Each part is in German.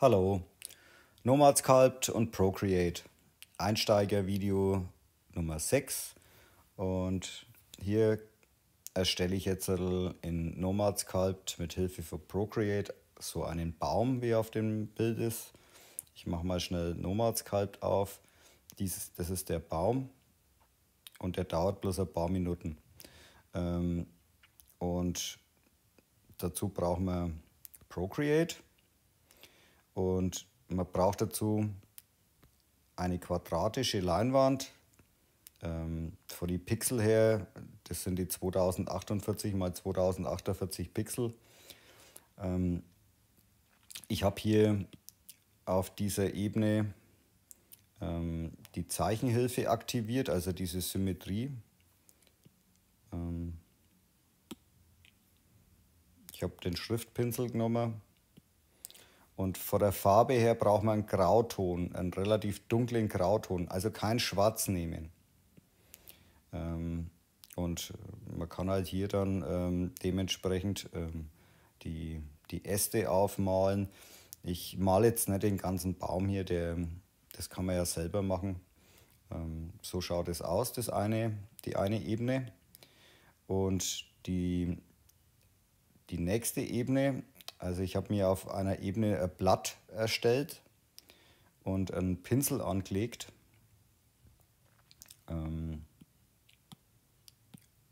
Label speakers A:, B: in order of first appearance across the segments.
A: Hallo, Nomadsculpt und Procreate, Einsteigervideo Nummer 6 und hier erstelle ich jetzt in Nomadsculpt mit Hilfe von Procreate so einen Baum, wie auf dem Bild ist. Ich mache mal schnell Nomadsculpt auf. Das ist der Baum und der dauert bloß ein paar Minuten. Und dazu brauchen wir Procreate und man braucht dazu eine quadratische Leinwand. Von den Pixel her, das sind die 2048 mal 2048 Pixel. Ich habe hier auf dieser Ebene die Zeichenhilfe aktiviert, also diese Symmetrie. Ich habe den Schriftpinsel genommen und von der Farbe her braucht man einen Grauton, einen relativ dunklen Grauton, also kein Schwarz nehmen. Und man kann halt hier dann dementsprechend die Äste aufmalen. Ich male jetzt nicht den ganzen Baum hier, das kann man ja selber machen. So schaut es aus, die eine Ebene. Und die nächste Ebene, also ich habe mir auf einer Ebene ein Blatt erstellt und einen Pinsel angelegt.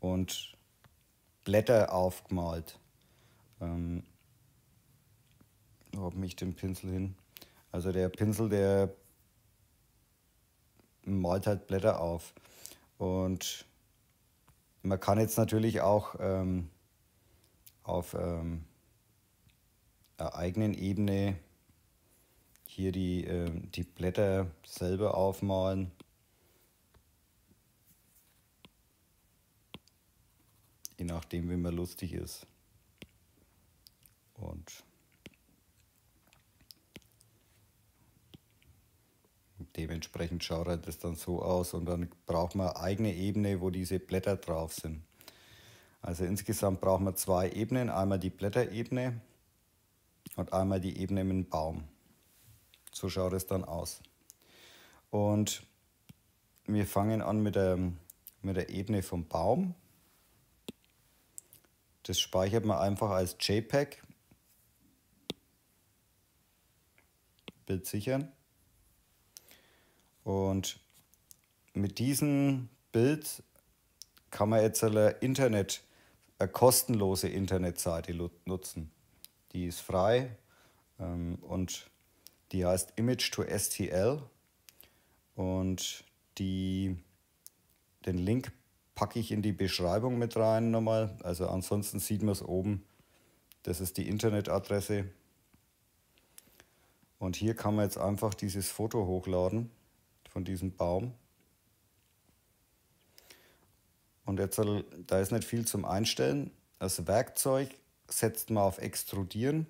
A: Und Blätter aufgemalt. Wo habe ich den Pinsel hin? Also der Pinsel, der malt halt Blätter auf. Und man kann jetzt natürlich auch auf einer eigenen Ebene hier die Blätter selber aufmalen. Je nachdem, wie man lustig ist. Und dementsprechend schaut halt das dann so aus. Und dann braucht man eine eigene Ebene, wo diese Blätter drauf sind. Also insgesamt brauchen wir zwei Ebenen. Einmal die Blätterebene und einmal die Ebene mit dem Baum. So schaut es dann aus. Und wir fangen an mit der Ebene vom Baum. Das speichert man einfach als JPEG. Bild sichern. Und mit diesem Bild kann man jetzt eine kostenlose Internetseite nutzen. Die ist frei und die heißt Image2STL. Und den Link packe ich in die Beschreibung mit rein nochmal. Also ansonsten sieht man es oben. Das ist die Internetadresse. Und hier kann man jetzt einfach dieses Foto hochladen von diesem Baum. Und jetzt, da ist nicht viel zum Einstellen. Das Werkzeug setzt man auf Extrudieren.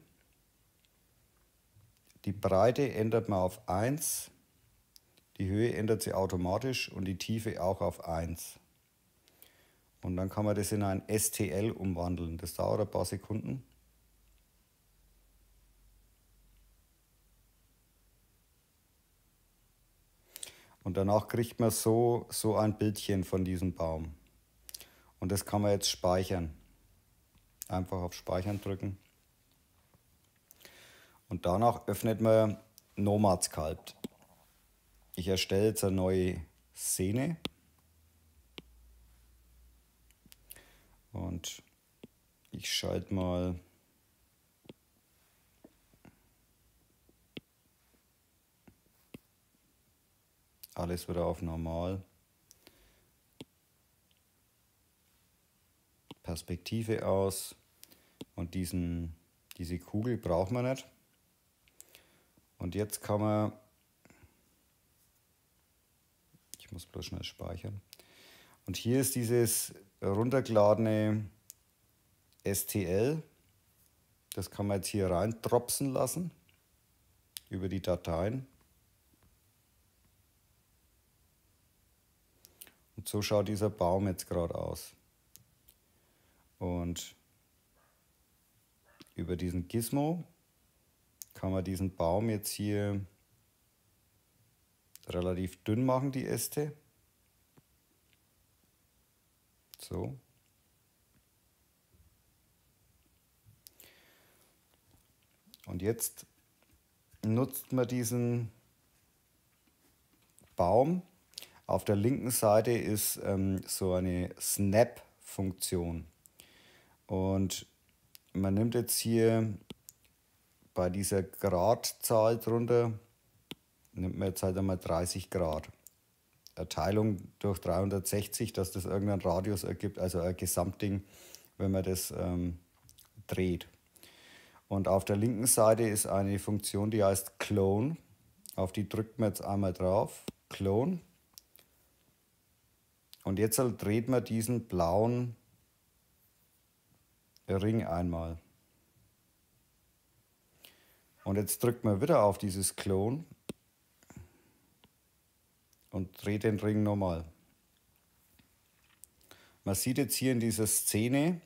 A: Die Breite ändert man auf 1. Die Höhe ändert sie automatisch und die Tiefe auch auf 1. Und dann kann man das in ein STL umwandeln. Das dauert ein paar Sekunden. Und danach kriegt man so ein Bildchen von diesem Baum. Und das kann man jetzt speichern. Einfach auf Speichern drücken. Und danach öffnet man Nomadsculpt. Ich erstelle jetzt eine neue Szene. Und ich schalte mal alles wieder auf normal. Perspektive aus. Und diese Kugel braucht man nicht. Und jetzt kann man, ich muss bloß schnell speichern. Und hier ist dieses runtergeladene STL. Das kann man jetzt hier rein dropsen lassen über die Dateien. Und so schaut dieser Baum jetzt gerade aus. Und über diesen Gizmo kann man diesen Baum jetzt hier relativ dünn machen, die Äste. So. Und jetzt nutzt man diesen Baum. Auf der linken Seite ist so eine Snap-Funktion. Und man nimmt jetzt hier bei dieser Gradzahl drunter, nimmt man jetzt halt einmal 30 Grad. Eine Teilung durch 360, dass das irgendeinen Radius ergibt, also ein Gesamtding, wenn man das dreht. Und auf der linken Seite ist eine Funktion, die heißt Clone. Auf die drückt man jetzt einmal drauf. Clone. Und jetzt dreht man diesen blauen Ring einmal. Und jetzt drückt man wieder auf dieses Clone und dreht den Ring nochmal. Man sieht jetzt hier in dieser Szene,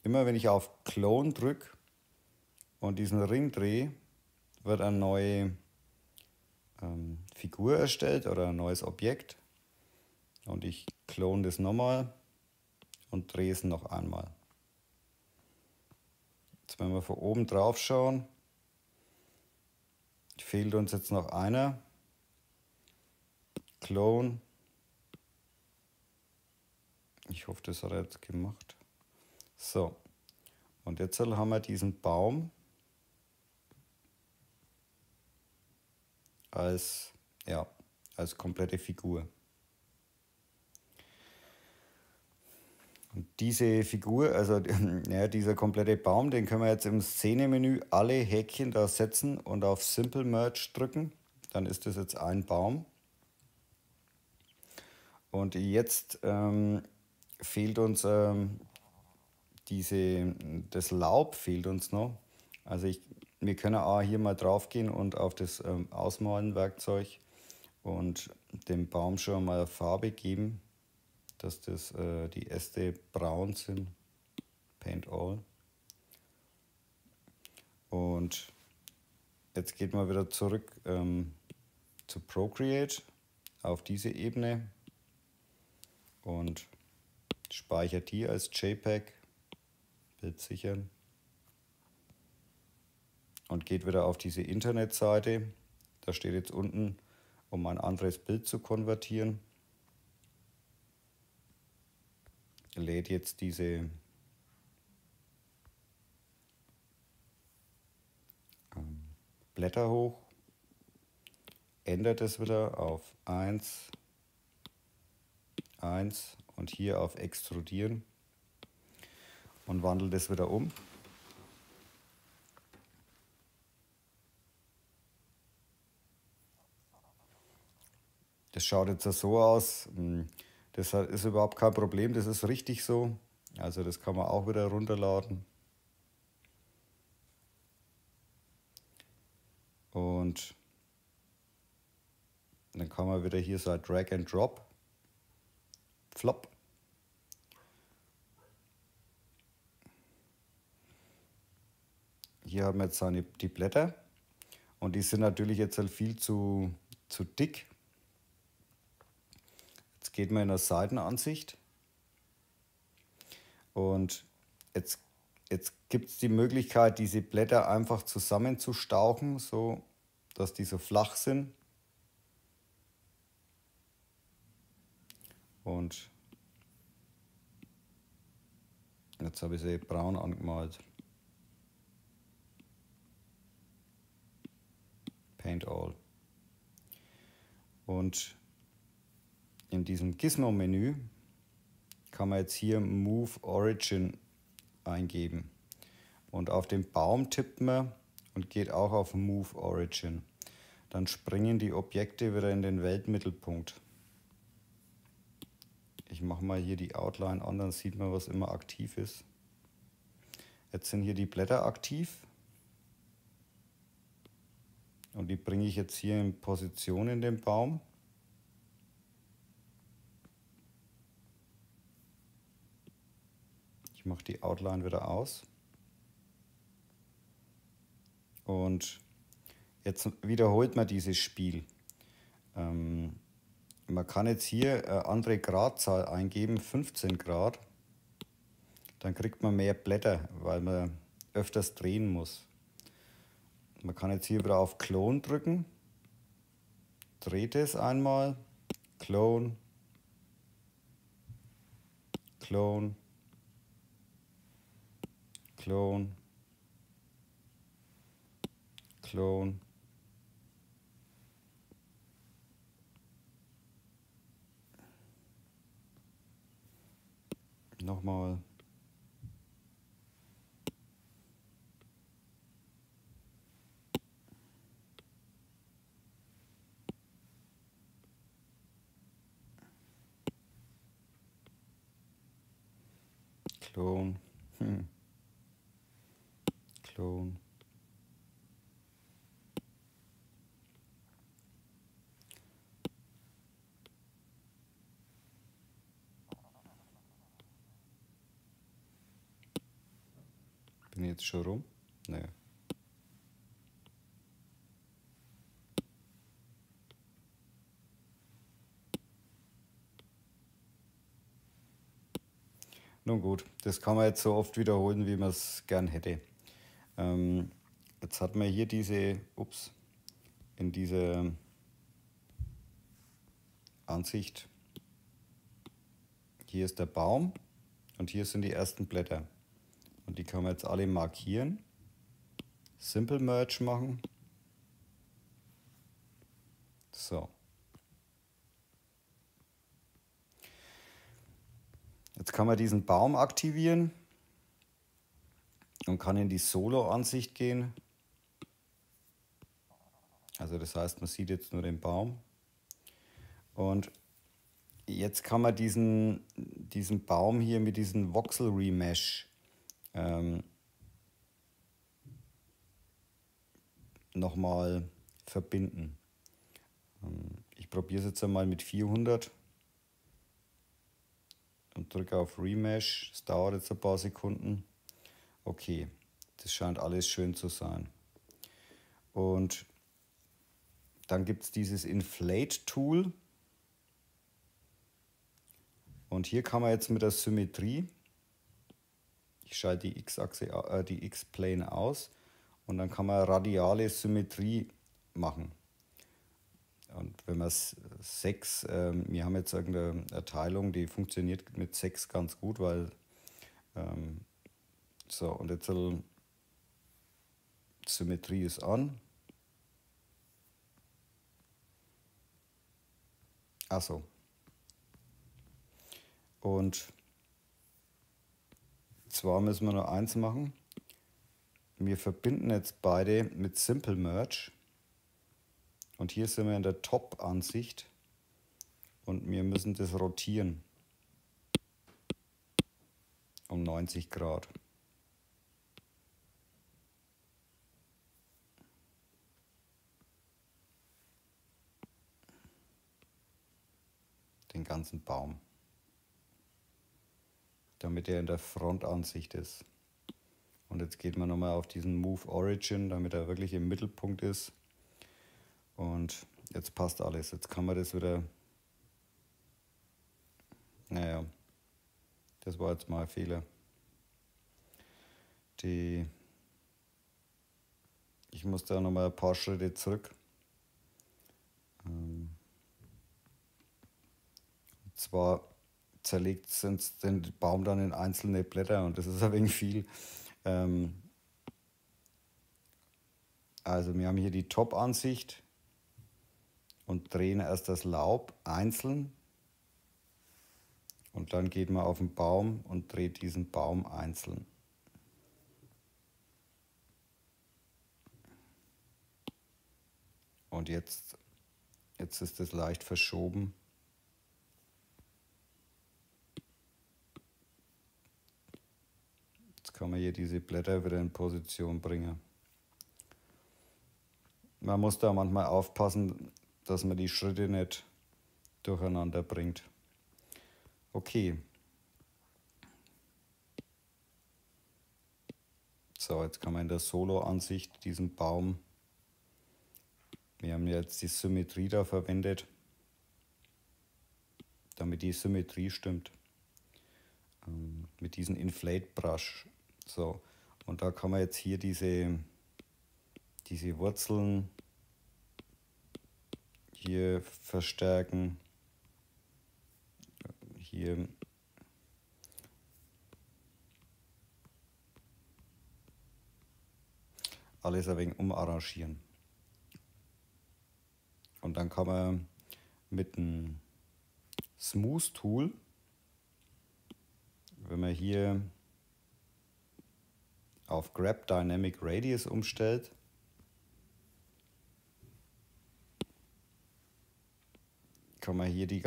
A: immer wenn ich auf Clone drücke und diesen Ring drehe, wird eine neue Figur erstellt oder ein neues Objekt. Und ich clone das nochmal und drehe es noch einmal. Jetzt, wenn wir von oben drauf schauen, fehlt uns jetzt noch einer. Clone. Ich hoffe, das hat er jetzt gemacht. So. Und jetzt haben wir diesen Baum als komplette Figur. Und diese Figur, also ja, dieser komplette Baum, den können wir jetzt im Szenemenü alle Häkchen da setzen und auf Simple Merge drücken. Dann ist das jetzt ein Baum. Und jetzt fehlt uns das Laub fehlt uns noch. Also wir können auch hier mal drauf gehen und auf das Ausmalen-Werkzeug und dem Baum schon mal Farbe geben, dass die Äste braun sind. Paint All. Und jetzt geht man wieder zurück zu Procreate auf diese Ebene und speichert die als JPEG, Bild sichern und geht wieder auf diese Internetseite. Da steht jetzt unten, um ein anderes Bild zu konvertieren. Lädt jetzt diese Blätter hoch, ändert es wieder auf 1, 1 und hier auf Extrudieren und wandelt es wieder um. Das schaut jetzt so aus, das ist überhaupt kein Problem, das ist richtig so. Also das kann man auch wieder runterladen. Und dann kann man wieder hier so Drag and Drop, Flop. Hier haben wir jetzt die Blätter und die sind natürlich jetzt halt viel zu dick. Jetzt geht man in der Seitenansicht und jetzt gibt es die Möglichkeit, diese Blätter einfach zusammenzustauchen, so dass die so flach sind. Und jetzt habe ich sie braun angemalt. Paint All. Und in diesem Gizmo-Menü kann man jetzt hier Move Origin eingeben. Und auf den Baum tippt man und geht auch auf Move Origin. Dann springen die Objekte wieder in den Weltmittelpunkt. Ich mache mal hier die Outline an, dann sieht man, was immer aktiv ist. Jetzt sind hier die Blätter aktiv. Und die bringe ich jetzt hier in Position in den Baum. Ich mache die Outline wieder aus. Und Jetzt wiederholt man dieses Spiel. Man kann jetzt hier eine andere Gradzahl eingeben, 15 Grad. Dann kriegt man mehr Blätter, weil man öfters drehen muss. Man kann jetzt hier wieder auf Clone drücken. Dreht es einmal. Clone. Clone. Clone. Clone. Nochmal. Clone. Clone. Bin ich jetzt schon rum? Nee. Nun gut, das kann man jetzt so oft wiederholen, wie man es gern hätte. Jetzt hat man hier diese, in dieser Ansicht, hier ist der Baum und hier sind die ersten Blätter. Und die kann man jetzt alle markieren, Simple Merge machen. So. Jetzt kann man diesen Baum aktivieren und kann in die Solo-Ansicht gehen. Also das heißt, man sieht jetzt nur den Baum. Und jetzt kann man diesen Baum hier mit diesem Voxel Remesh nochmal verbinden. Ich probiere es jetzt einmal mit 400 und drücke auf Remesh. Es dauert jetzt ein paar Sekunden. Okay, das scheint alles schön zu sein. Und dann gibt es dieses Inflate Tool. Und hier kann man jetzt mit der Symmetrie, ich schalte die X-Achse, die X-Plane aus und dann kann man radiale Symmetrie machen. Und wenn man 6, wir haben jetzt irgendeine Erteilung, die funktioniert mit 6 ganz gut, weil so, und jetzt Symmetrie ist an. Achso. Und zwar müssen wir nur eins machen. Wir verbinden jetzt beide mit Simple Merge. Und hier sind wir in der Top-Ansicht. Und wir müssen das rotieren. Um 90 Grad. Den ganzen Baum. Damit er in der Frontansicht ist. Und jetzt geht man nochmal auf diesen Move Origin, damit er wirklich im Mittelpunkt ist. Und jetzt passt alles. Jetzt kann man das wieder... Naja, das war jetzt mal ein Fehler. Ich muss da nochmal ein paar Schritte zurück. Und zwar zerlegt es den Baum dann in einzelne Blätter und das ist ein wenig viel. Also wir haben hier die Top-Ansicht und drehen erst das Laub einzeln und dann geht man auf den Baum und dreht diesen Baum einzeln. Und jetzt ist es leicht verschoben. Jetzt kann man hier diese Blätter wieder in Position bringen. Man muss da manchmal aufpassen, dass man die Schritte nicht durcheinander bringt. Okay. So, jetzt kann man in der Solo-Ansicht diesen Baum Wir haben jetzt die Symmetrie da verwendet, damit die Symmetrie stimmt. Mit diesem Inflate Brush. So, und da kann man jetzt hier diese Wurzeln hier verstärken. Hier alles ein wenig umarrangieren. Und dann kann man mit dem Smooth Tool, wenn man hier auf Grab Dynamic Radius umstellt, kann man hier den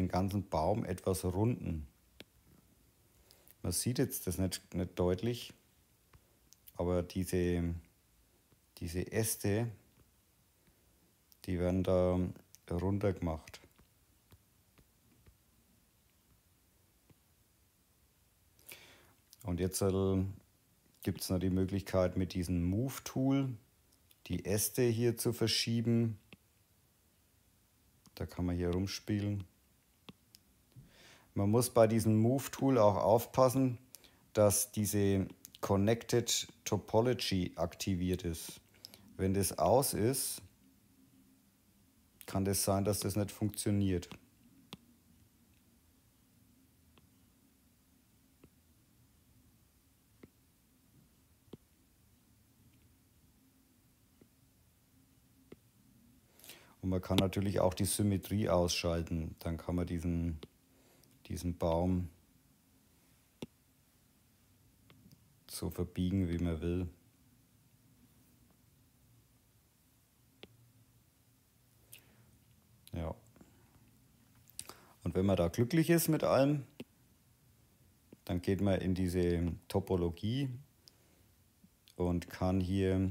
A: ganzen Baum etwas runden. Man sieht jetzt das nicht deutlich, aber diese Äste, die werden da runter gemacht. Und jetzt gibt es noch die Möglichkeit, mit diesem Move Tool die Äste hier zu verschieben. Da kann man hier rumspielen. Man muss bei diesem Move Tool auch aufpassen, dass diese Connected Topology aktiviert ist. Wenn das aus ist, kann das sein, dass das nicht funktioniert. Und man kann natürlich auch die Symmetrie ausschalten. Dann kann man diesen Baum so verbiegen, wie man will. Ja. Und wenn man da glücklich ist mit allem, dann geht man in diese Topologie und kann hier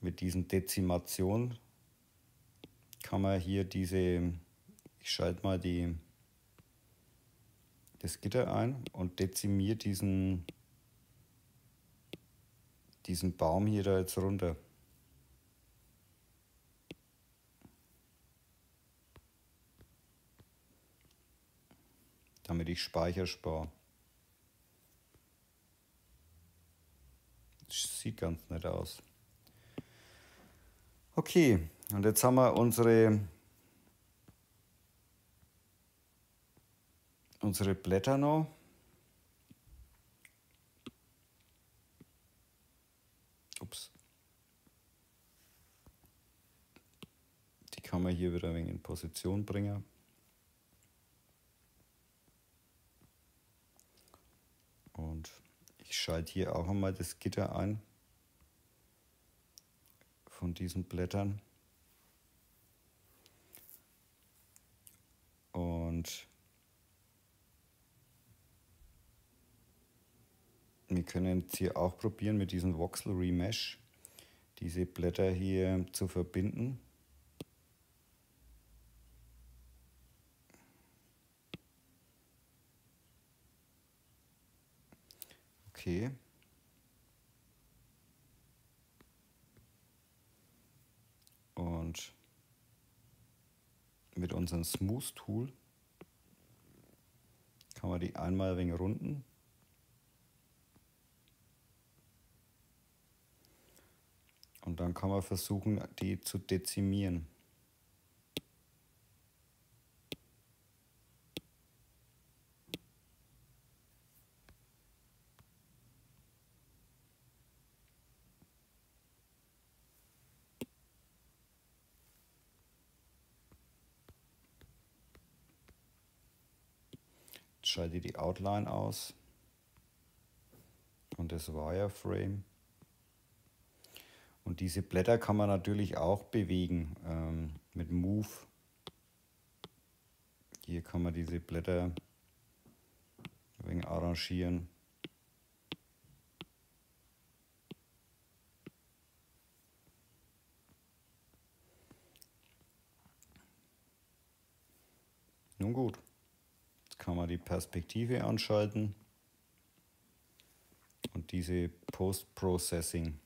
A: mit diesen Dezimationen, kann man hier ich schalte mal das Gitter ein und dezimiere diesen Baum hier da jetzt runter. Damit ich Speicher spare. Sieht ganz nett aus. Okay, und jetzt haben wir unsere Blätter noch. Ups. Die kann man hier wieder ein wenig in Position bringen. Und ich schalte hier auch einmal das Gitter ein von diesen Blättern. Und wir können jetzt hier auch probieren, mit diesem Voxel Remesh diese Blätter hier zu verbinden. Okay. Und mit unserem Smooth Tool kann man die einmal ein wenig runden. Und dann kann man versuchen, die zu dezimieren. Jetzt schalte ich die Outline aus und das Wireframe. Und diese Blätter kann man natürlich auch bewegen mit Move. Hier kann man diese Blätter ein wenig arrangieren. Nun gut, jetzt kann man die Perspektive anschalten und diese Post-Processing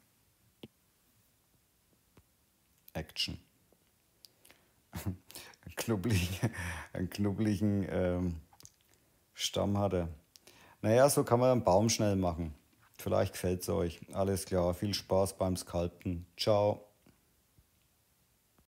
A: Action. einen knubbeligen Stamm hat er. Naja, so kann man einen Baum schnell machen. Vielleicht gefällt es euch. Alles klar, viel Spaß beim Sculpten. Ciao.